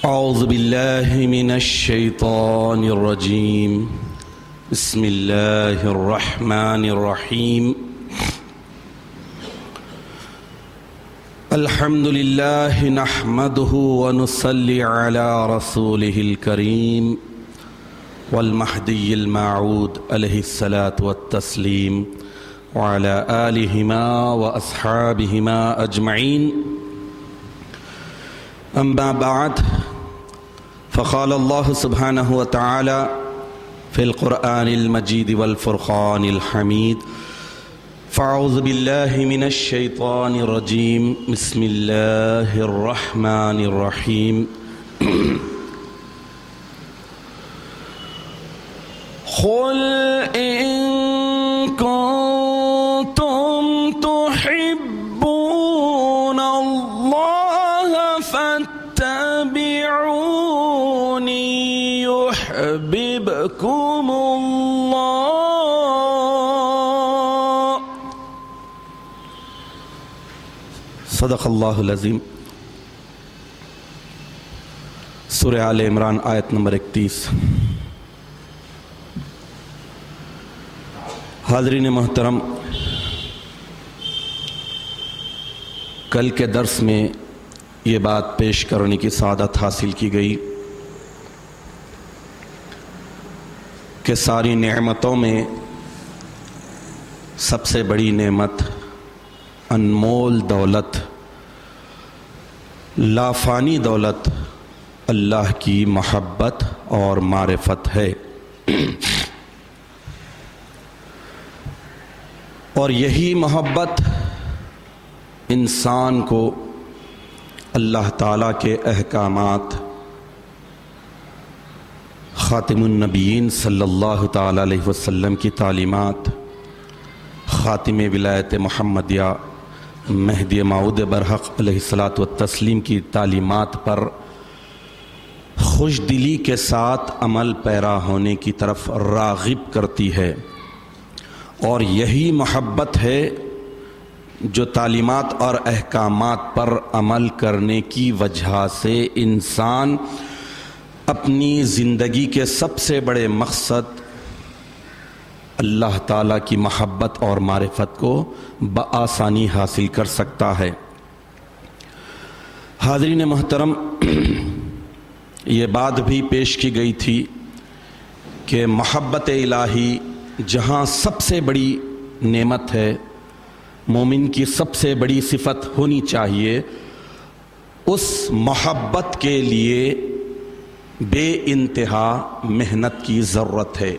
اعوذ باللہ من الشیطان الرجیم بسم اللہ الرحمن الرحیم الحمد للہ نحمده ونصلی علی رسولہ الکریم والمہدی الموعود علیہ الصلاۃ والتسلیم وعلی آلہما واصحابہما اجمعین اما بعد فقال اللہ سبحانہ وتعالی فی القرآن المجید والفرقان الحمید فاعوذ باللہ من الشیطان الرجیم بسم اللہ الرحمن الرحیم قل ان کنتم تحبون اللہ فاتبعونی يحببكم اللہ صدق اللہ العظیم۔ سورہ آل عمران آیت نمبر 31۔ حاضرین محترم، کل کے درس میں یہ بات پیش کرنے کی سعادت حاصل کی گئی کہ ساری نعمتوں میں سب سے بڑی نعمت، انمول دولت، لافانی دولت اللہ کی محبت اور معرفت ہے، اور یہی محبت انسان کو اللہ تعالیٰ کے احکامات، خاتم النبیین صلی اللہ تعالیٰ علیہ وسلم کی تعلیمات، خاتم ولایت محمدیہ مہدی موعود برحق علیہ الصلاۃ والتسلیم کی تعلیمات پر خوش دلی کے ساتھ عمل پیرا ہونے کی طرف راغب کرتی ہے، اور یہی محبت ہے جو تعلیمات اور احکامات پر عمل کرنے کی وجہ سے انسان اپنی زندگی کے سب سے بڑے مقصد اللہ تعالیٰ کی محبت اور معرفت کو بآسانی حاصل کر سکتا ہے۔ حاضرین محترم، یہ بات بھی پیش کی گئی تھی کہ محبت الہی جہاں سب سے بڑی نعمت ہے، مومن کی سب سے بڑی صفت ہونی چاہیے، اس محبت کے لیے بے انتہا محنت کی ضرورت ہے۔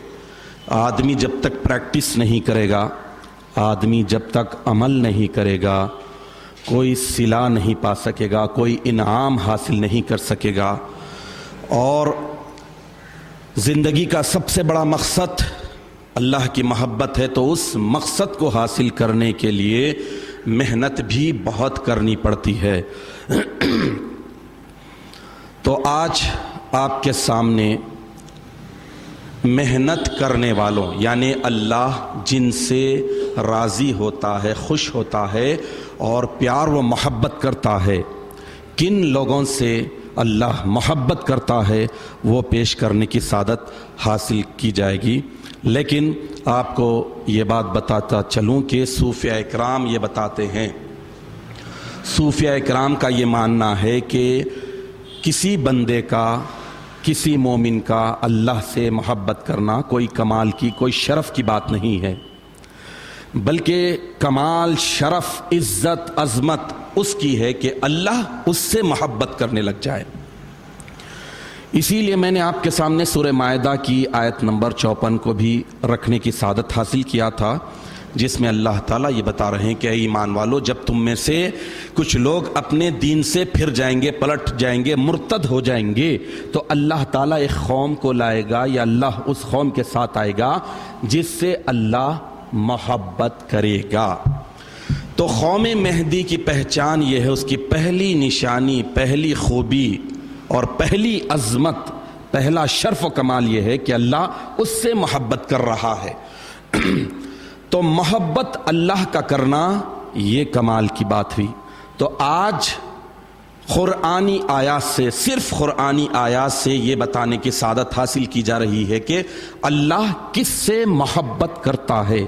آدمی جب تک پریکٹس نہیں کرے گا، آدمی جب تک عمل نہیں کرے گا، کوئی صلہ نہیں پا سکے گا، کوئی انعام حاصل نہیں کر سکے گا، اور زندگی کا سب سے بڑا مقصد اللہ کی محبت ہے، تو اس مقصد کو حاصل کرنے کے لیے محنت بھی بہت کرنی پڑتی ہے۔ تو آج آپ کے سامنے محنت کرنے والوں، یعنی اللہ جن سے راضی ہوتا ہے، خوش ہوتا ہے اور پیار و محبت کرتا ہے، کن لوگوں سے اللہ محبت کرتا ہے، وہ پیش کرنے کی سعادت حاصل کی جائے گی۔ لیکن آپ کو یہ بات بتاتا چلوں کہ صوفیہ اکرام یہ بتاتے ہیں، صوفیہ اکرام کا یہ ماننا ہے کہ کسی بندے کا، کسی مومن کا اللہ سے محبت کرنا کوئی کمال کی، کوئی شرف کی بات نہیں ہے، بلکہ کمال، شرف، عزت، عظمت اس کی ہے کہ اللہ اس سے محبت کرنے لگ جائے۔ اسی لیے میں نے آپ کے سامنے سورہ مائدہ کی آیت نمبر 54 کو بھی رکھنے کی سعادت حاصل کیا تھا، جس میں اللہ تعالیٰ یہ بتا رہے ہیں کہ اے ایمان والو، جب تم میں سے کچھ لوگ اپنے دین سے پھر جائیں گے، پلٹ جائیں گے، مرتد ہو جائیں گے، تو اللہ تعالیٰ ایک قوم کو لائے گا، یا اللہ اس قوم کے ساتھ آئے گا جس سے اللہ محبت کرے گا۔ تو قوم مہدی کی پہچان یہ ہے، اس کی پہلی نشانی، پہلی خوبی اور پہلی عظمت، پہلا شرف و کمال یہ ہے کہ اللہ اس سے محبت کر رہا ہے۔ تو محبت اللہ کا کرنا یہ کمال کی بات ہوئی۔ تو آج قرآنی آیات سے، صرف قرآنی آیات سے یہ بتانے کی سعادت حاصل کی جا رہی ہے کہ اللہ کس سے محبت کرتا ہے۔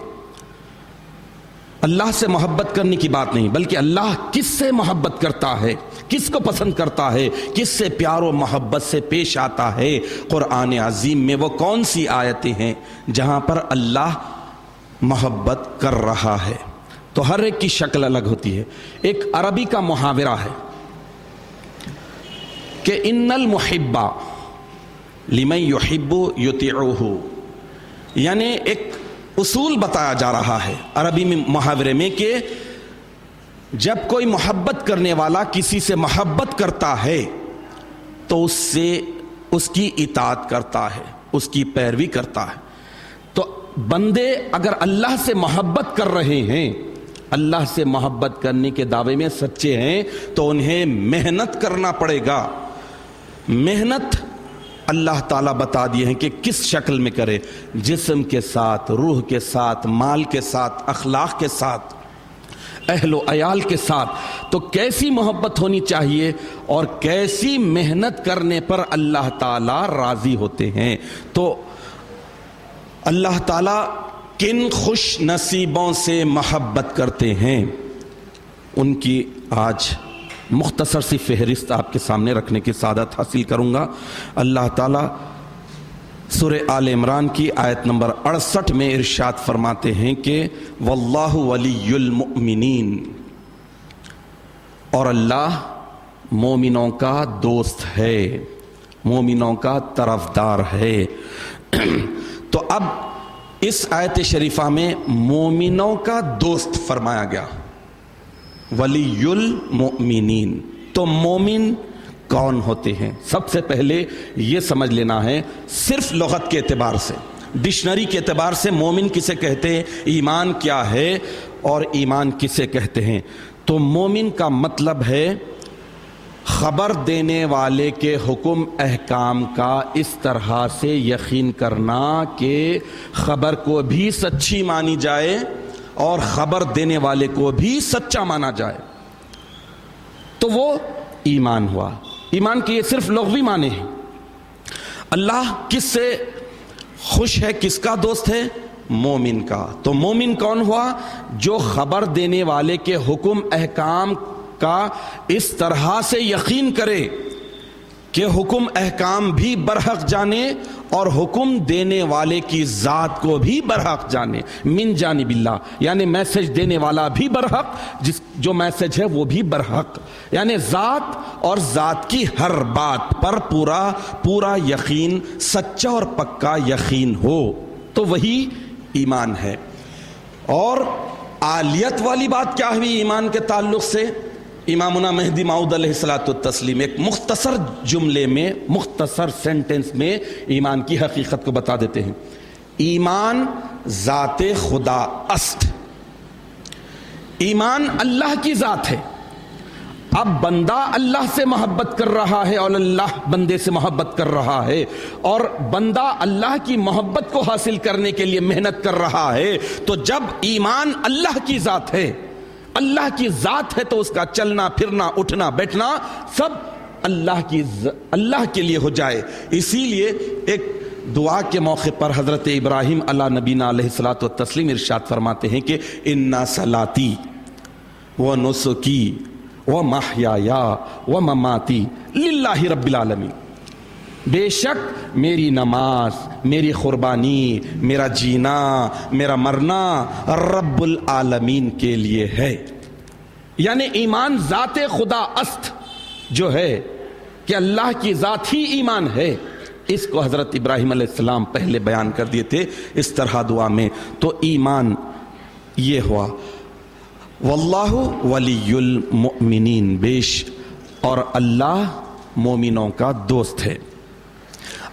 اللہ سے محبت کرنے کی بات نہیں، بلکہ اللہ کس سے محبت کرتا ہے، کس کو پسند کرتا ہے، کس سے پیار و محبت سے پیش آتا ہے۔ قرآن عظیم میں وہ کون سی آیتیں ہیں جہاں پر اللہ محبت کر رہا ہے؟ تو ہر ایک کی شکل الگ ہوتی ہے۔ ایک عربی کا محاورہ ہے کہ ان المحب لمن یحب یطیعہ، یعنی ایک اصول بتایا جا رہا ہے عربی میں محاورے میں کہ جب کوئی محبت کرنے والا کسی سے محبت کرتا ہے تو اس سے اس کی اطاعت کرتا ہے، اس کی پیروی کرتا ہے۔ تو بندے اگر اللہ سے محبت کر رہے ہیں، اللہ سے محبت کرنے کے دعوے میں سچے ہیں، تو انہیں محنت کرنا پڑے گا۔ محنت اللہ تعالیٰ بتا دیے ہیں کہ کس شکل میں کرے، جسم کے ساتھ، روح کے ساتھ، مال کے ساتھ، اخلاق کے ساتھ، اہل و عیال کے ساتھ۔ تو کیسی محبت ہونی چاہیے اور کیسی محنت کرنے پر اللہ تعالیٰ راضی ہوتے ہیں۔ تو اللہ تعالیٰ کن خوش نصیبوں سے محبت کرتے ہیں، ان کی آج مختصر سی فہرست آپ کے سامنے رکھنے کی سعادت حاصل کروں گا۔ اللہ تعالیٰ سورہ آل عمران کی آیت نمبر 68 میں ارشاد فرماتے ہیں کہ واللہ ولی المؤمنین، اور اللہ مومنوں کا دوست ہے، مومنوں کا طرفدار ہے۔ تو اب اس آیت شریفہ میں مومنوں کا دوست فرمایا گیا، ولی المؤمنین۔ تو مومن کون ہوتے ہیں؟ سب سے پہلے یہ سمجھ لینا ہے، صرف لغت کے اعتبار سے، ڈکشنری کے اعتبار سے مومن کسے کہتے ہیں، ایمان کیا ہے اور ایمان کسے کہتے ہیں۔ تو مومن کا مطلب ہے خبر دینے والے کے حکم احکام کا اس طرح سے یقین کرنا کہ خبر کو بھی سچی مانی جائے اور خبر دینے والے کو بھی سچا مانا جائے، تو وہ ایمان ہوا۔ ایمان کے یہ صرف لغوی معنی ہیں۔ اللہ کس سے خوش ہے، کس کا دوست ہے؟ مومن کا۔ تو مومن کون ہوا؟ جو خبر دینے والے کے حکم احکام کا اس طرح سے یقین کرے کہ حکم احکام بھی برحق جانے اور حکم دینے والے کی ذات کو بھی برحق جانے، من جانب اللہ، یعنی میسج دینے والا بھی برحق، جو میسج ہے وہ بھی برحق، یعنی ذات اور ذات کی ہر بات پر پورا یقین، سچا اور پکا یقین ہو، تو وہی ایمان ہے۔ اور عالیت والی بات کیا ہوئی ایمان کے تعلق سے؟ امامنا مہدی موعود علیہ الصلوۃ والتسلیم ایک مختصر جملے میں، مختصر سینٹنس میں ایمان کی حقیقت کو بتا دیتے ہیں۔ ایمان ذات خدا است، ایمان اللہ کی ذات ہے۔ اب بندہ اللہ سے محبت کر رہا ہے اور اللہ بندے سے محبت کر رہا ہے، اور بندہ اللہ کی محبت کو حاصل کرنے کے لیے محنت کر رہا ہے۔ تو جب ایمان اللہ کی ذات ہے، اللہ کی ذات ہے، تو اس کا چلنا پھرنا اٹھنا بیٹھنا سب اللہ کے لیے ہو جائے۔ اسی لیے ایک دعا کے موقع پر حضرت ابراہیم علیہ نبینا علیہ الصلوۃ والتسلیم ارشاد فرماتے ہیں کہ انا صلاتی و نسکی و محیایا و مماتی للہ رب العالمین، بے شک میری نماز، میری قربانی، میرا جینا، میرا مرنا رب العالمین کے لیے ہے۔ یعنی ایمان ذات خدا است جو ہے کہ اللہ کی ذات ہی ایمان ہے، اس کو حضرت ابراہیم علیہ السلام پہلے بیان کر دیے تھے اس طرح دعا میں۔ تو ایمان یہ ہوا، واللہ ولی المؤمنین، اور اللہ مومنوں کا دوست ہے۔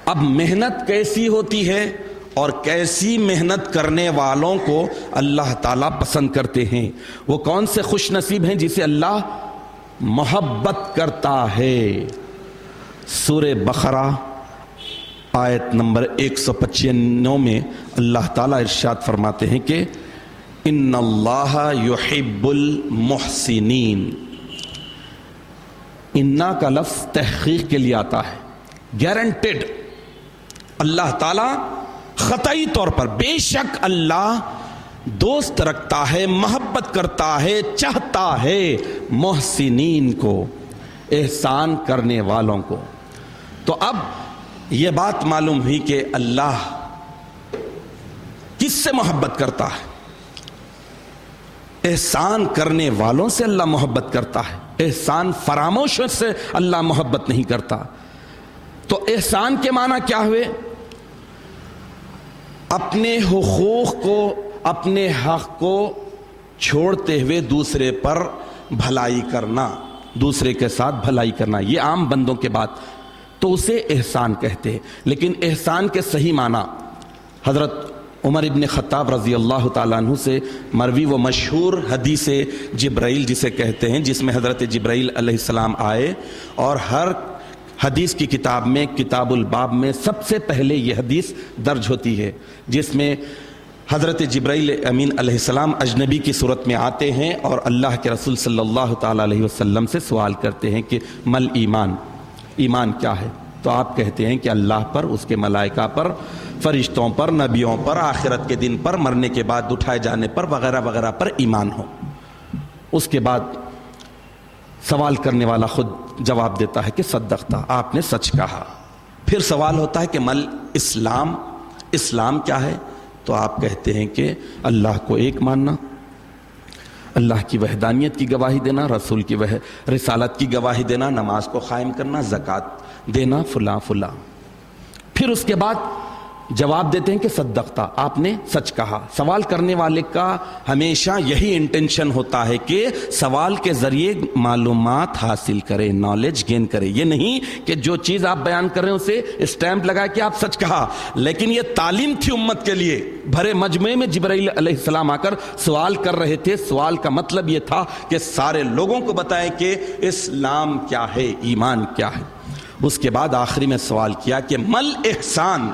اب محنت کیسی ہوتی ہے اور کیسی محنت کرنے والوں کو اللہ تعالیٰ پسند کرتے ہیں؟ وہ کون سے خوش نصیب ہیں جسے اللہ محبت کرتا ہے؟ سورہ بقرہ آیت نمبر 195 میں اللہ تعالیٰ ارشاد فرماتے ہیں کہ ان اللہ یحب المحسنین، انا کا لفظ تحقیق کے لیے آتا ہے، گارنٹیڈ۔ اللہ تعالیٰ قطعی طور پر، بے شک اللہ دوست رکھتا ہے، محبت کرتا ہے، چاہتا ہے محسنین کو، احسان کرنے والوں کو۔ تو اب یہ بات معلوم ہوئی کہ اللہ کس سے محبت کرتا ہے؟ احسان کرنے والوں سے اللہ محبت کرتا ہے، احسان فراموشوں سے اللہ محبت نہیں کرتا۔ تو احسان کے معنی کیا ہوئے؟ اپنے حقوق کو، اپنے حق کو چھوڑتے ہوئے دوسرے پر بھلائی کرنا، دوسرے کے ساتھ بھلائی کرنا، یہ عام بندوں کے بات، تو اسے احسان کہتے ہیں۔ لیکن احسان کے صحیح معنی حضرت عمر ابن خطاب رضی اللہ تعالیٰ عنہ سے مروی و مشہور حدیث جبرائیل جسے کہتے ہیں، جس میں حضرت جبرائیل علیہ السلام آئے، اور ہر حدیث کی کتاب میں، کتاب الباب میں سب سے پہلے یہ حدیث درج ہوتی ہے، جس میں حضرت جبرائیل امین علیہ السلام اجنبی کی صورت میں آتے ہیں اور اللہ کے رسول صلی اللہ تعالیٰ علیہ وسلم سے سوال کرتے ہیں کہ مل ایمان، ایمان کیا ہے؟ تو آپ کہتے ہیں کہ اللہ پر، اس کے ملائکہ پر، فرشتوں پر، نبیوں پر، آخرت کے دن پر، مرنے کے بعد اٹھائے جانے پر، وغیرہ وغیرہ پر ایمان ہو۔ اس کے بعد سوال کرنے والا خود جواب دیتا ہے کہ صدقتا، آپ نے سچ کہا۔ پھر سوال ہوتا ہے کہ مل اسلام، اسلام کیا ہے؟ تو آپ کہتے ہیں کہ اللہ کو ایک ماننا، اللہ کی وحدانیت کی گواہی دینا، رسول کی رسالت کی گواہی دینا، نماز کو قائم کرنا، زکوٰۃ دینا، فلاں فلاں۔ پھر اس کے بعد جواب دیتے ہیں کہ صدقتا، آپ نے سچ کہا۔ سوال کرنے والے کا ہمیشہ یہی انٹینشن ہوتا ہے کہ سوال کے ذریعے معلومات حاصل کرے، نالج گین کرے، یہ نہیں کہ جو چیز آپ بیان کر رہے ہیں اسے اسٹیمپ لگائے کہ آپ سچ کہا۔ لیکن یہ تعلیم تھی امت کے لیے۔ بھرے مجمع میں جبرائیل علیہ السلام آ کر سوال کر رہے تھے، سوال کا مطلب یہ تھا کہ سارے لوگوں کو بتائیں کہ اسلام کیا ہے، ایمان کیا ہے۔ اس کے بعد آخری میں سوال کیا کہ مل احسان،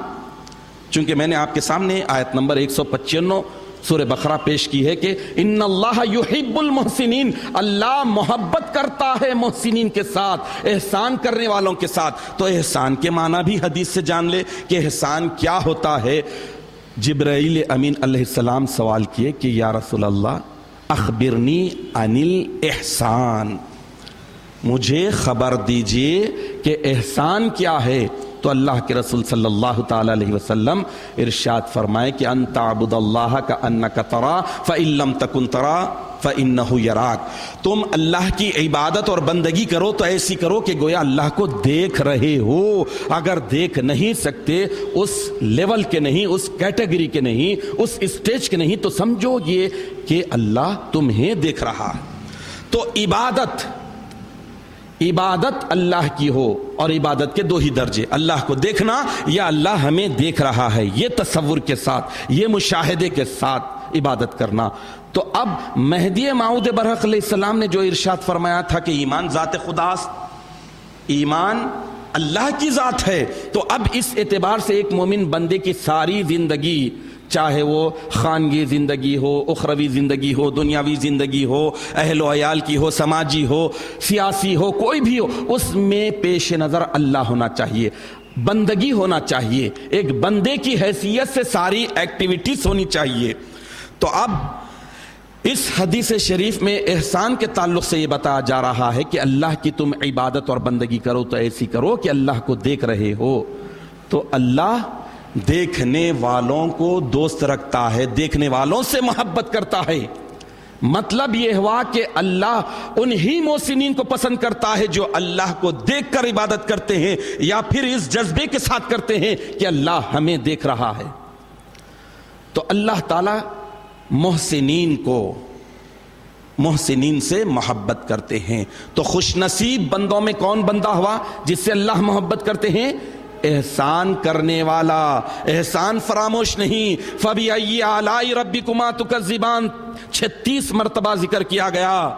چونکہ میں نے آپ کے سامنے آیت نمبر 195 سورہ بقرہ پیش کی ہے کہ ان اللہ یحب المحسنین، اللہ محبت کرتا ہے محسنین کے ساتھ، احسان کرنے والوں کے ساتھ۔ تو احسان کے معنی بھی حدیث سے جان لے کہ احسان کیا ہوتا ہے۔ جبرائیل امین علیہ السلام سوال کیے کہ یا رسول اللہ اخبرنی عن الاحسان، مجھے خبر دیجئے کہ احسان کیا ہے۔ تو اللہ کے رسول صلی اللہ تعالی علیہ وسلم ارشاد فرمائے کہ ان تعبد اللہ کأنک ترا فإن لم تکن ترا فإنہ یراک، تم اللہ کی عبادت اور بندگی کرو تو ایسی کرو کہ گویا اللہ کو دیکھ رہے ہو۔ اگر دیکھ نہیں سکتے، اس لیول کے نہیں، اس کیٹیگری کے نہیں، اس اسٹیج کے نہیں، تو سمجھو یہ کہ اللہ تمہیں دیکھ رہا ہے۔ تو عبادت اللہ کی ہو، اور عبادت کے دو ہی درجے، اللہ کو دیکھنا یا اللہ ہمیں دیکھ رہا ہے، یہ تصور کے ساتھ، یہ مشاہدے کے ساتھ عبادت کرنا۔ تو اب مہدی موعود برحق علیہ السلام نے جو ارشاد فرمایا تھا کہ ایمان ذات خداست، ایمان اللہ کی ذات ہے، تو اب اس اعتبار سے ایک مومن بندے کی ساری زندگی، چاہے وہ خانگی زندگی ہو، اخروی زندگی ہو، دنیاوی زندگی ہو، اہل و عیال کی ہو، سماجی ہو، سیاسی ہو، کوئی بھی ہو، اس میں پیش نظر اللہ ہونا چاہیے، بندگی ہونا چاہیے، ایک بندے کی حیثیت سے ساری ایکٹیویٹیز ہونی چاہیے۔ تو اب اس حدیث شریف میں احسان کے تعلق سے یہ بتایا جا رہا ہے کہ اللہ کی تم عبادت اور بندگی کرو تو ایسی کرو کہ اللہ کو دیکھ رہے ہو۔ تو اللہ دیکھنے والوں کو دوست رکھتا ہے، دیکھنے والوں سے محبت کرتا ہے۔ مطلب یہ ہوا کہ اللہ انہی محسنین کو پسند کرتا ہے جو اللہ کو دیکھ کر عبادت کرتے ہیں، یا پھر اس جذبے کے ساتھ کرتے ہیں کہ اللہ ہمیں دیکھ رہا ہے۔ تو اللہ تعالی محسنین سے محبت کرتے ہیں۔ تو خوش نصیب بندوں میں کون بندہ ہوا جس سے اللہ محبت کرتے ہیں؟ احسان کرنے والا، احسان فراموش نہیں۔ فَبِأَيِّ آلَاءِ رَبِّكُمَا تُكَذِّبَانِ 36 مرتبہ ذکر کیا گیا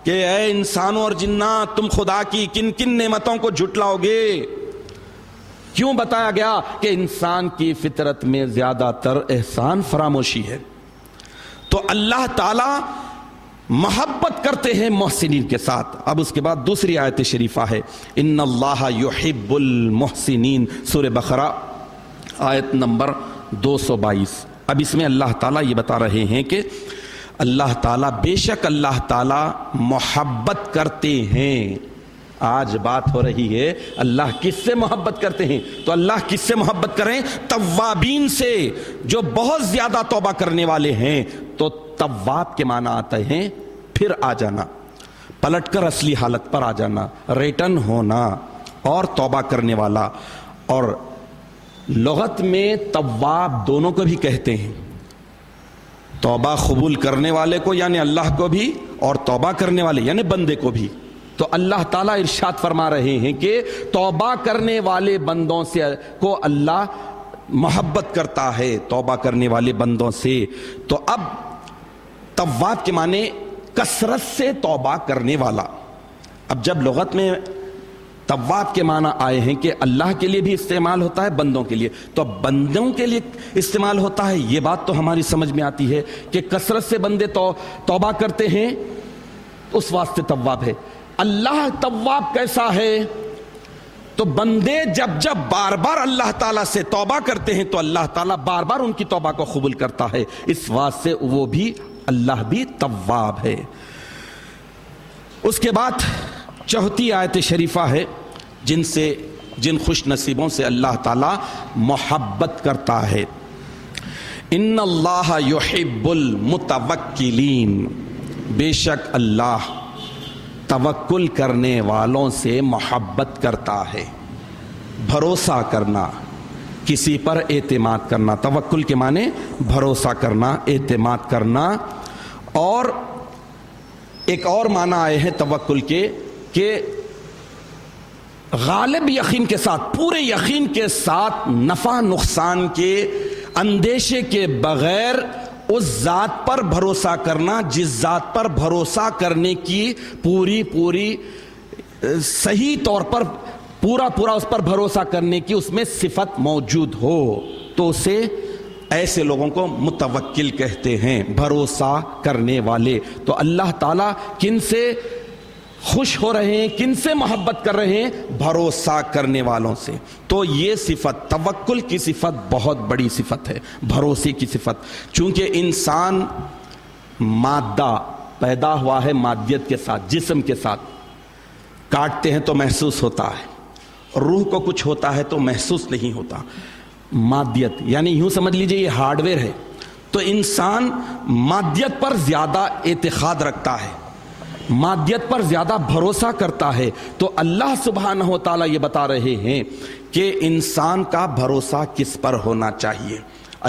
کہ اے انسانوں اور جنات، تم خدا کی کن کن نعمتوں کو جھٹلاؤ گے۔ کیوں بتایا گیا کہ انسان کی فطرت میں زیادہ تر احسان فراموشی ہے۔ تو اللہ تعالی محبت کرتے ہیں محسنین کے ساتھ. اب اس کے بعد دوسری آیت شریفہ ہے ان اللہ یحب المحسنین، سورہ بقرہ آیت نمبر 222. اب اس میں اللہ تعالیٰ یہ بتا رہے ہیں کہ اللہ تعالیٰ، بے شک اللہ تعالیٰ محبت کرتے ہیں. آج بات ہو رہی ہے اللہ کس سے محبت کرتے ہیں، تو اللہ کس سے محبت کریں؟ توابین سے، جو بہت زیادہ توبہ کرنے والے ہیں. تو تواب کے معنی آتے ہیں پھر آ جانا، پلٹ کر اصلی حالت پر آ جانا، ریٹرن ہونا، اور توبہ کرنے والا. اور لغت میں تواب دونوں کو بھی کہتے ہیں، توبہ قبول کرنے والے کو یعنی اللہ کو بھی، اور توبہ کرنے والے یعنی بندے کو بھی. تو اللہ تعالیٰ ارشاد فرما رہے ہیں کہ توبہ کرنے والے بندوں سے کو اللہ محبت کرتا ہے، توبہ کرنے والے بندوں سے. تو اب تواب کے معنی کثرت سے توبہ کرنے والا. اب جب لغت میں تواب کے معنی آئے ہیں کہ اللہ کے لیے بھی استعمال ہوتا ہے، بندوں کے لیے، تو بندوں کے لیے استعمال ہوتا ہے، یہ بات تو ہماری سمجھ میں آتی ہے کہ کثرت سے بندے توبہ کرتے ہیں، اس واسطے تواب ہے. اللہ تواب کیسا ہے؟ تو بندے جب بار بار اللہ تعالیٰ سے توبہ کرتے ہیں تو اللہ تعالیٰ بار بار ان کی توبہ کو قبول کرتا ہے، اس واسطے وہ بھی، اللہ بھی تواب ہے. اس کے بعد چوتھی آیت شریفہ ہے جن خوش نصیبوں سے اللہ تعالیٰ محبت کرتا ہے. ان اللہ یحب المتوکلین، بے شک اللہ توکل کرنے والوں سے محبت کرتا ہے. بھروسہ کرنا، کسی پر اعتماد کرنا. توکل کے معنی بھروسہ کرنا، اعتماد کرنا. اور ایک اور معنی آئے ہیں توکل کے کہ غالب یقین کے ساتھ، پورے یقین کے ساتھ، نفع نقصان کے اندیشے کے بغیر اس ذات پر بھروسہ کرنا جس ذات پر بھروسہ کرنے کی پوری صحیح طور پر پورا اس پر بھروسہ کرنے کی اس میں صفت موجود ہو، تو اسے ایسے لوگوں کو متوکل کہتے ہیں، بھروسہ کرنے والے. تو اللہ تعالیٰ کن سے خوش ہو رہے ہیں، کن سے محبت کر رہے ہیں؟ بھروسہ کرنے والوں سے. تو یہ صفت، توکل کی صفت بہت بڑی صفت ہے، بھروسے کی صفت. چونکہ انسان مادہ پیدا ہوا ہے، مادیت کے ساتھ، جسم کے ساتھ، کاٹتے ہیں تو محسوس ہوتا ہے، روح کو کچھ ہوتا ہے تو محسوس نہیں ہوتا. مادیت یعنی یوں سمجھ لیجئے یہ ہارڈ ویئر ہے. تو انسان مادیت پر زیادہ اعتقاد رکھتا ہے، مادیت پر زیادہ بھروسہ کرتا ہے. تو اللہ سبحانہ و تعالیٰ یہ بتا رہے ہیں کہ انسان کا بھروسہ کس پر ہونا چاہیے؟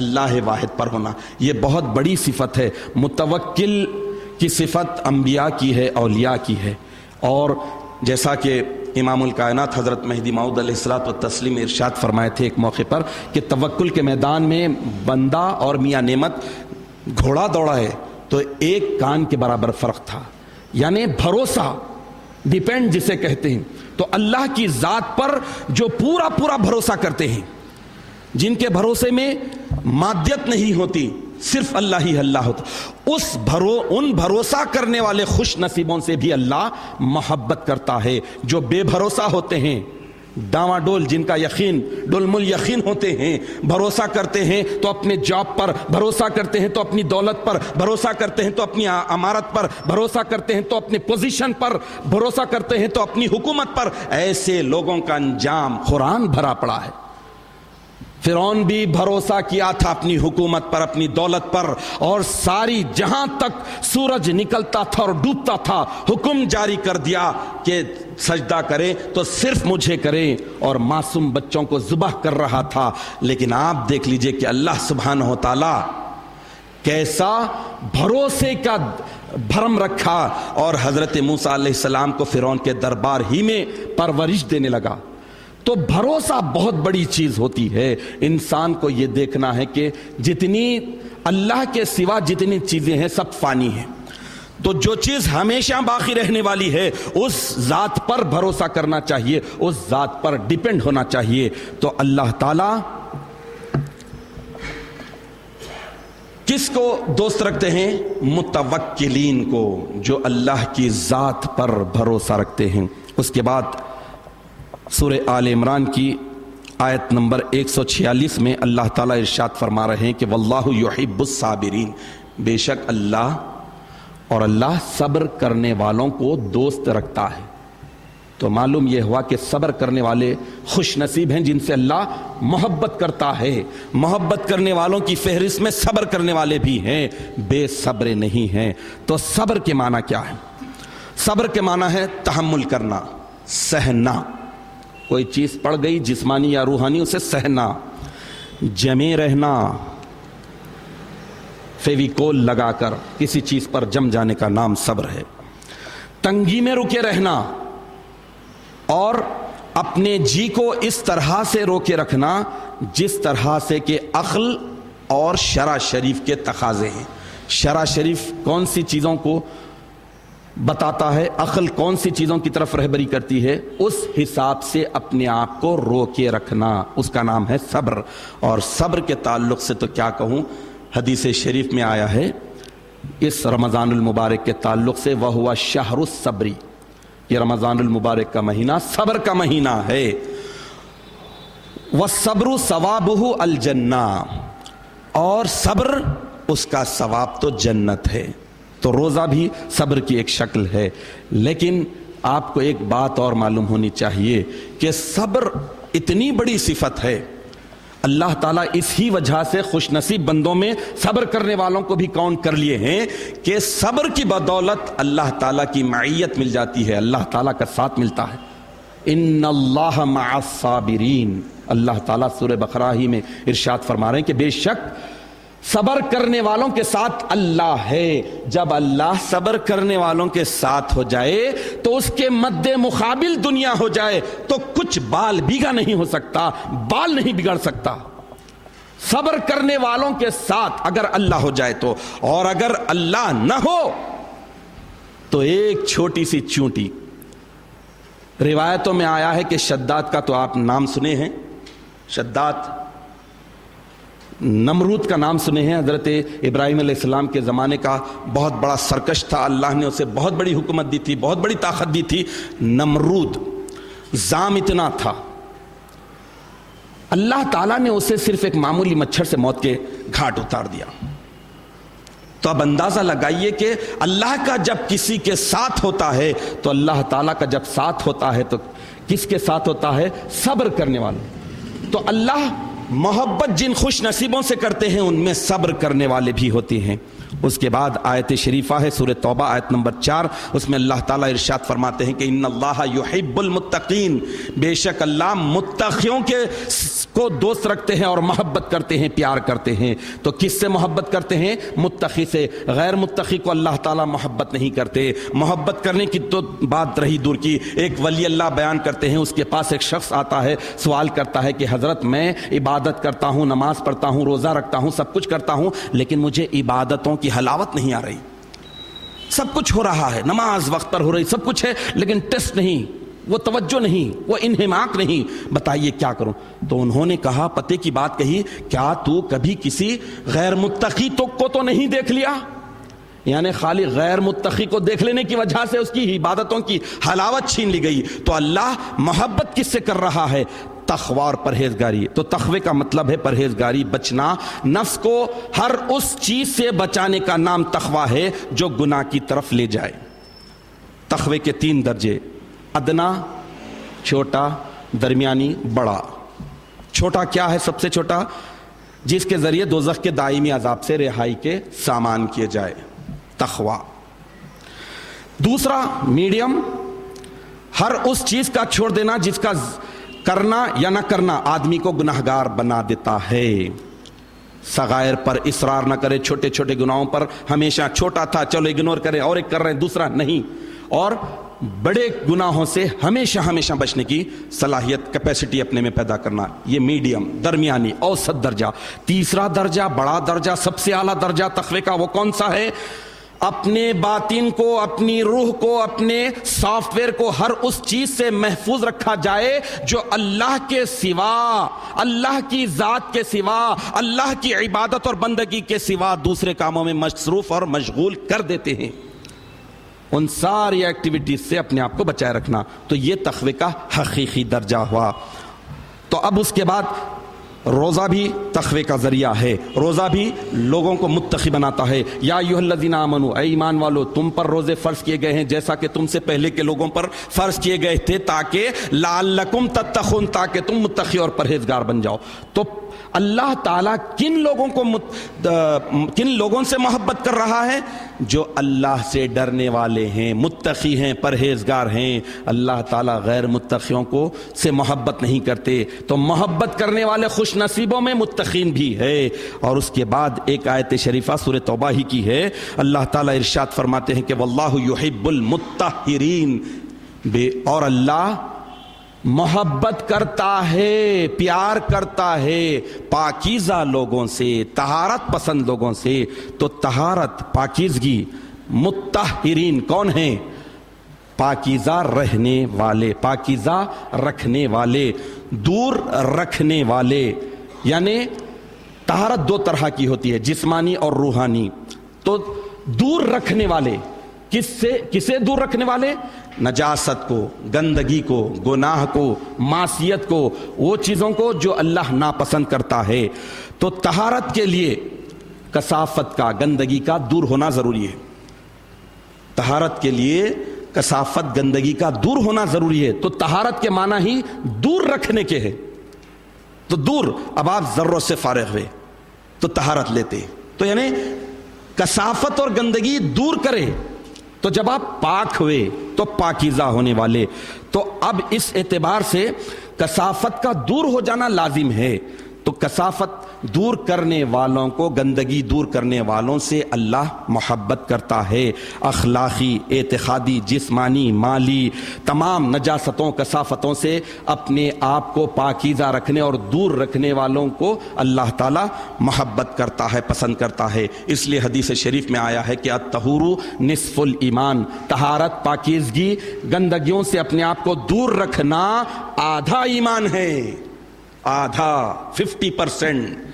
اللہ واحد پر ہونا. یہ بہت بڑی صفت ہے. متوکل کی صفت انبیاء کی ہے، اولیاء کی ہے. اور جیسا کہ امام الکائنات حضرت مہدی موعود علیہ الصلوۃ والتسلیم ارشاد فرمائے تھے ایک موقع پر کہ توکل کے میدان میں بندہ اور میاں نعمت گھوڑا دوڑا ہے تو ایک کان کے برابر فرق تھا. یعنی بھروسہ، ڈیپینڈ جسے کہتے ہیں. تو اللہ کی ذات پر جو پورا بھروسہ کرتے ہیں، جن کے بھروسے میں مادیت نہیں ہوتی، صرف اللہ ہی اللہ ہوتا، ان بھروسہ کرنے والے خوش نصیبوں سے بھی اللہ محبت کرتا ہے. جو بے بھروسہ ہوتے ہیں، ڈاواں ڈول، جن کا یقین ڈلم الیقین ہوتے ہیں، بھروسہ کرتے ہیں تو اپنے جاب پر، بھروسہ کرتے ہیں تو اپنی دولت پر، بھروسہ کرتے ہیں تو اپنی امارت پر، بھروسہ کرتے ہیں تو اپنی پوزیشن پر، بھروسہ کرتے ہیں تو اپنی حکومت پر. ایسے لوگوں کا انجام قرآن بھرا پڑا ہے. فرعون بھی بھروسہ کیا تھا اپنی حکومت پر، اپنی دولت پر، اور ساری جہاں تک سورج نکلتا تھا اور ڈوبتا تھا حکم جاری کر دیا کہ سجدہ کریں تو صرف مجھے کریں، اور معصوم بچوں کو ذبح کر رہا تھا. لیکن آپ دیکھ لیجئے کہ اللہ سبحانہ و تعالی کیسا بھروسے کا بھرم رکھا، اور حضرت موسیٰ علیہ السلام کو فرعون کے دربار ہی میں پرورش دینے لگا. تو بھروسہ بہت بڑی چیز ہوتی ہے. انسان کو یہ دیکھنا ہے کہ جتنی اللہ کے سوا جتنی چیزیں ہیں سب فانی ہیں. تو جو چیز ہمیشہ باقی رہنے والی ہے اس ذات پر بھروسہ کرنا چاہیے، اس ذات پر ڈیپینڈ ہونا چاہیے. تو اللہ تعالی کس کو دوست رکھتے ہیں؟ متوکلین کو، جو اللہ کی ذات پر بھروسہ رکھتے ہیں۔ اس کے بعد سورہ آل عمران کی آیت نمبر 146 میں اللہ تعالیٰ ارشاد فرما رہے ہیں کہ واللہ یحب الصابرین، بے شک اللہ صبر کرنے والوں کو دوست رکھتا ہے۔ تو معلوم یہ ہوا کہ صبر کرنے والے خوش نصیب ہیں جن سے اللہ محبت کرتا ہے۔ محبت کرنے والوں کی فہرست میں صبر کرنے والے بھی ہیں، بے صبر نہیں ہیں۔ تو صبر کے معنی کیا ہے؟ صبر کے معنی ہے تحمل کرنا، سہنا۔ کوئی چیز پڑ گئی جسمانی یا روحانی، اسے سہنا، جمے رہنا، فیویکول لگا کر کسی چیز پر جم جانے کا نام صبر ہے۔ تنگی میں رکے رہنا اور اپنے جی کو اس طرح سے روکے رکھنا جس طرح سے کہ عقل اور شرع شریف کے تقاضے ہیں۔ شرع شریف کون سی چیزوں کو بتاتا ہے، عقل کون سی چیزوں کی طرف رہبری کرتی ہے، اس حساب سے اپنے آپ کو روکے رکھنا، اس کا نام ہے صبر۔ اور صبر کے تعلق سے تو کیا کہوں، حدیث شریف میں آیا ہے اس رمضان المبارک کے تعلق سے وَهُوَ الشَّهْرُ الصَّبْرِ، یہ رمضان المبارک کا مہینہ صبر کا مہینہ ہے۔ وَالصَّبْرُ ثَوَابُهُ الْجَنَّةُ، اور صبر اس کا ثواب تو جنت ہے۔ تو روزہ بھی صبر کی ایک شکل ہے، لیکن آپ کو ایک بات اور معلوم ہونی چاہیے کہ صبر اتنی بڑی صفت ہے، اللہ تعالیٰ اسی وجہ سے خوش نصیب بندوں میں صبر کرنے والوں کو بھی کاؤنٹ کر لیے ہیں کہ صبر کی بدولت اللہ تعالیٰ کی معیت مل جاتی ہے، اللہ تعالیٰ کا ساتھ ملتا ہے۔ ان اللہ مع الصابرین، اللہ تعالیٰ سورہ بقرہ ہی میں ارشاد فرما رہے ہیں کہ بے شک صبر کرنے والوں کے ساتھ اللہ ہے۔ جب اللہ صبر کرنے والوں کے ساتھ ہو جائے تو اس کے مد مقابل دنیا ہو جائے تو کچھ بال بھیگا نہیں ہو سکتا، بال نہیں بگڑ سکتا۔ صبر کرنے والوں کے ساتھ اگر اللہ ہو جائے تو، اور اگر اللہ نہ ہو تو ایک چھوٹی سی چونٹی۔ روایتوں میں آیا ہے کہ شداد کا تو آپ نام سنے ہیں، شداد نمرود کا نام سنے ہیں، حضرت ابراہیم علیہ السلام کے زمانے کا بہت بڑا سرکش تھا، اللہ نے اسے بہت بڑی حکومت دی تھی، بہت بڑی طاقت دی تھی۔ نمرود زام اتنا تھا، اللہ تعالیٰ نے اسے صرف ایک معمولی مچھر سے موت کے گھاٹ اتار دیا۔ تو اب اندازہ لگائیے کہ اللہ کا جب کسی کے ساتھ ہوتا ہے تو اللہ تعالیٰ کا جب ساتھ ہوتا ہے تو کس کے ساتھ ہوتا ہے؟ صبر کرنے والے۔ تو اللہ محبت جن خوش نصیبوں سے کرتے ہیں ان میں صبر کرنے والے بھی ہوتے ہیں۔ اس کے بعد آیت شریفہ ہے سورہ توبہ آیت نمبر 4، اس میں اللہ تعالیٰ ارشاد فرماتے ہیں کہ ان اللہ یحب المتقین، بے شک اللہ متقیوں کو دوست رکھتے ہیں اور محبت کرتے ہیں، پیار کرتے ہیں۔ تو کس سے محبت کرتے ہیں؟ متقی سے۔ غیر متقی کو اللہ تعالیٰ محبت نہیں کرتے۔ محبت کرنے کی تو بات رہی دور کی، ایک ولی اللہ بیان کرتے ہیں، اس کے پاس ایک شخص آتا ہے، سوال کرتا ہے کہ حضرت میں عبادت کرتا ہوں، نماز پڑھتا ہوں، روزہ رکھتا ہوں، سب کچھ کرتا ہوں، لیکن مجھے عبادتوں کی حلاوت نہیں آ رہی۔ سب کچھ ہو رہا ہے، نماز وقت پر ہو رہی، سب کچھ ہے، لیکن ٹیسٹ نہیں، وہ توجہ نہیں، وہ انہماک نہیں، بتائیے کیا کروں؟ تو انہوں نے کہا، پتے کی بات کہی، کیا تو کبھی کسی غیر متقی کو تو نہیں دیکھ لیا؟ یعنی خالی غیر متقی کو دیکھ لینے کی وجہ سے اس کی عبادتوں کی حلاوت چھین لی گئی۔ تو اللہ محبت کس سے کر رہا ہے؟ تقوی اور پرہیزگاری۔ تو تقوی کا مطلب ہے پرہیزگاری، بچنا، نفس کو ہر اس چیز سے بچانے کا نام تقوی ہے جو گناہ کی طرف لے جائے۔ تقوی کے 3 درجے، ادنا، چھوٹا، درمیانی، بڑا۔ چھوٹا کیا ہے؟ سب سے چھوٹا جس کے ذریعے دوزخ کے دائمی عذاب سے رہائی کے سامان کیے جائے، تقوی۔ دوسرا میڈیم، ہر اس چیز کا چھوڑ دینا جس کا کرنا یا نہ کرنا آدمی کو گناہگار بنا دیتا ہے۔ صغائر پر اصرار نہ کرے، چھوٹے چھوٹے گناہوں پر ہمیشہ چھوٹا تھا چلو اگنور کریں، اور ایک کر رہے ہیں دوسرا نہیں، اور بڑے گناہوں سے ہمیشہ بچنے کی صلاحیت، کیپیسٹی اپنے میں پیدا کرنا، یہ میڈیم، درمیانی، اوسط درجہ۔ تیسرا درجہ، بڑا درجہ، سب سے اعلیٰ درجہ تقوی کا وہ کون سا ہے؟ اپنے باطن کو، اپنی روح کو، اپنے سافٹ ویئر کو ہر اس چیز سے محفوظ رکھا جائے جو اللہ کے سوا، اللہ کی ذات کے سوا، اللہ کی عبادت اور بندگی کے سوا دوسرے کاموں میں مصروف اور مشغول کر دیتے ہیں. ان ساری ایکٹیویٹیز سے اپنے آپ کو بچائے رکھنا. تو یہ تقوی کا حقیقی درجہ ہوا. تو اب اس کے بعد روزہ بھی تقوی کا ذریعہ ہے. روزہ بھی لوگوں کو متقی بناتا ہے. یا ایھا الذین آمنوا، اے ایمان والو، تم پر روزے فرض کیے گئے ہیں جیسا کہ تم سے پہلے کے لوگوں پر فرض کیے گئے تھے، تاکہ لعلکم تتقون، تاکہ تم متقی اور پرہیزگار بن جاؤ. تو اللہ تعالیٰ کن لوگوں سے محبت کر رہا ہے؟ جو اللہ سے ڈرنے والے ہیں، متقی ہیں، پرہیزگار ہیں. اللہ تعالیٰ غیر متقیوں کو سے محبت نہیں کرتے. تو محبت کرنے والے خوش نصیبوں میں متقین بھی ہے. اور اس کے بعد ایک آیت شریفہ سورہ توبہ ہی کی ہے. اللہ تعالیٰ ارشاد فرماتے ہیں کہ واللہ یحب المطہرین، اور اللہ محبت کرتا ہے، پیار کرتا ہے پاکیزہ لوگوں سے، طہارت پسند لوگوں سے. تو طہارت، پاکیزگی، مطہرین کون ہیں؟ پاکیزہ رہنے والے، پاکیزہ رکھنے والے، دور رکھنے والے. یعنی طہارت دو طرح کی ہوتی ہے، جسمانی اور روحانی. تو دور رکھنے والے کسے دور رکھنے والے؟ نجاست کو، گندگی کو، گناہ کو، معصیت کو، وہ چیزوں کو جو اللہ ناپسند کرتا ہے. تو طہارت کے لیے کثافت کا، گندگی کا دور ہونا ضروری ہے. طہارت کے لیے کثافت، گندگی کا دور ہونا ضروری ہے. تو طہارت کے معنی ہی دور رکھنے کے ہے. تو دور، اب آپ ذروں سے فارغ ہوئے تو طہارت لیتے. تو یعنی کثافت اور گندگی دور کرے. تو جب آپ پاک ہوئے تو پاکیزہ ہونے والے. تو اب اس اعتبار سے کثافت کا دور ہو جانا لازم ہے. تو کثافت دور کرنے والوں کو، گندگی دور کرنے والوں سے اللہ محبت کرتا ہے. اخلاقی، اعتقادی، جسمانی، مالی تمام نجاستوں، کثافتوں سے اپنے آپ کو پاکیزہ رکھنے اور دور رکھنے والوں کو اللہ تعالی محبت کرتا ہے، پسند کرتا ہے. اس لیے حدیث شریف میں آیا ہے کہ الطہور نصف الایمان، طہارت، پاکیزگی، گندگیوں سے اپنے آپ کو دور رکھنا آدھا ایمان ہے. آدھا، 50%.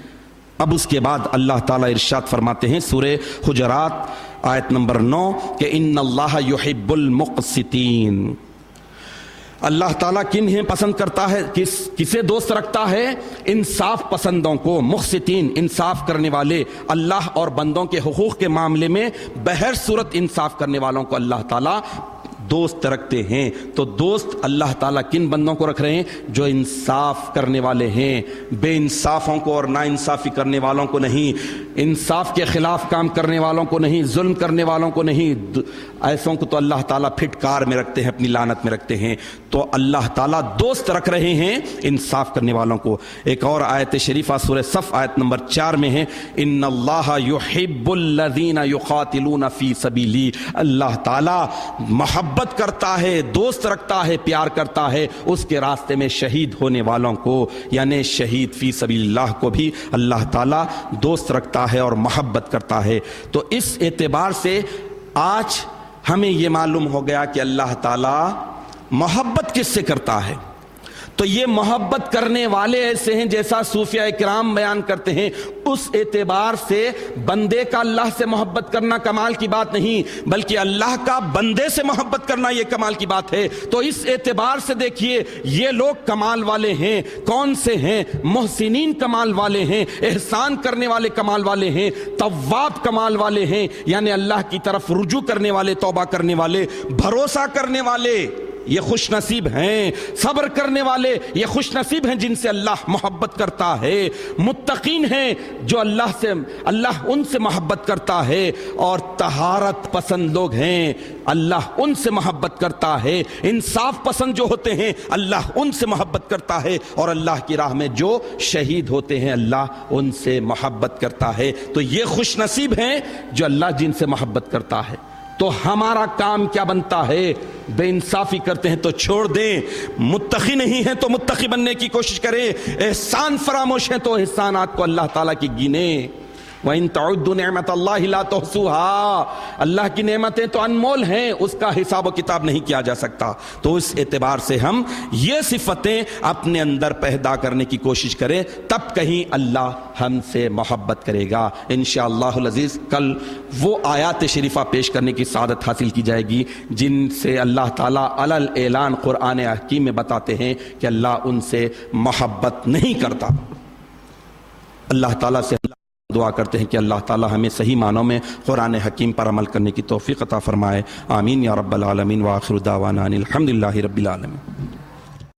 اب اس کے بعد اللہ تعالیٰ ارشاد فرماتے ہیں سورہ حجرات آیت نمبر 9 کہ ان اللہ یحب المقسطین. اللہ تعالیٰ کنہیں پسند کرتا ہے، کسے دوست رکھتا ہے؟ انصاف پسندوں کو، مقسطین، انصاف کرنے والے. اللہ اور بندوں کے حقوق کے معاملے میں بہر صورت انصاف کرنے والوں کو اللہ تعالیٰ دوست رکھتے ہیں. تو دوست اللہ تعالیٰ کن بندوں کو رکھ رہے ہیں؟ جو انصاف کرنے والے ہیں، بے انصافوں کو اور نا انصافی کرنے والوں کو نہیں، انصاف کے خلاف کام کرنے والوں کو نہیں، ظلم کرنے والوں کو نہیں. ایسوں کو تو اللہ تعالیٰ پھٹکار میں رکھتے ہیں، اپنی لعنت میں رکھتے ہیں. تو اللہ تعالیٰ دوست رکھ رہے ہیں انصاف کرنے والوں کو. ایک اور آیت شریفہ سورہ صف آیت نمبر 4 میں ہے ان اللہ یحب الذین یقاتلون فی سبیلی. اللہ تعالیٰ محبت کرتا ہے، دوست رکھتا ہے، پیار کرتا ہے اس کے راستے میں شہید ہونے والوں کو. یعنی شہید فی سبیل اللہ کو بھی اللہ تعالیٰ دوست رکھتا ہے اور محبت کرتا ہے. تو اس اعتبار سے آج ہمیں یہ معلوم ہو گیا کہ اللہ تعالیٰ محبت کس سے کرتا ہے. تو یہ محبت کرنے والے ایسے ہیں جیسا صوفیہ کرام بیان کرتے ہیں. اس اعتبار سے بندے کا اللہ سے محبت کرنا کمال کی بات نہیں، بلکہ اللہ کا بندے سے محبت کرنا یہ کمال کی بات ہے. تو اس اعتبار سے دیکھیے یہ لوگ کمال والے ہیں. کون سے ہیں؟ محسنین کمال والے ہیں، احسان کرنے والے کمال والے ہیں، تواب کمال والے ہیں. یعنی اللہ کی طرف رجوع کرنے والے، توبہ کرنے والے، بھروسہ کرنے والے یہ خوش نصیب ہیں. صبر کرنے والے یہ خوش نصیب ہیں جن سے اللہ محبت کرتا ہے. متقین ہیں جو اللہ ان سے محبت کرتا ہے. اور طہارت پسند لوگ ہیں، اللہ ان سے محبت کرتا ہے. انصاف پسند جو ہوتے ہیں اللہ ان سے محبت کرتا ہے. اور اللہ کی راہ میں جو شہید ہوتے ہیں اللہ ان سے محبت کرتا ہے. تو یہ خوش نصیب ہیں جو اللہ جن سے محبت کرتا ہے. تو ہمارا کام کیا بنتا ہے؟ بے انصافی کرتے ہیں تو چھوڑ دیں، متقی نہیں ہیں تو متقی بننے کی کوشش کریں، احسان فراموش ہیں تو احسانات کو اللہ تعالیٰ کی گنیں. وَإِن تَعُدُّوا نِعْمَةَ اللَّهِ لَا تُحْصُوهَا، اللہ کی نعمتیں تو انمول ہیں، اس کا حساب و کتاب نہیں کیا جا سکتا۔ تو اس اعتبار سے ہم یہ صفتیں اپنے اندر پیدا کرنے کی کوشش کریں، تب کہیں اللہ ہم سے محبت کرے گا انشاءاللہ العزیز۔ کل وہ آیات شریفہ پیش کرنے کی سعادت حاصل کی جائے گی جن سے اللہ تعالیٰ علی الاعلان قرآن حکیم میں بتاتے ہیں کہ اللہ ان سے محبت نہیں کرتا۔ اللہ تعالیٰ سے دعا کرتے ہیں کہ اللہ تعالیٰ ہمیں صحیح معنوں میں قرآن حکیم پر عمل کرنے کی توفیق عطا فرمائے، آمین یا رب العالمین۔ وآخر دعوانا ان الحمدللہ رب العالمین۔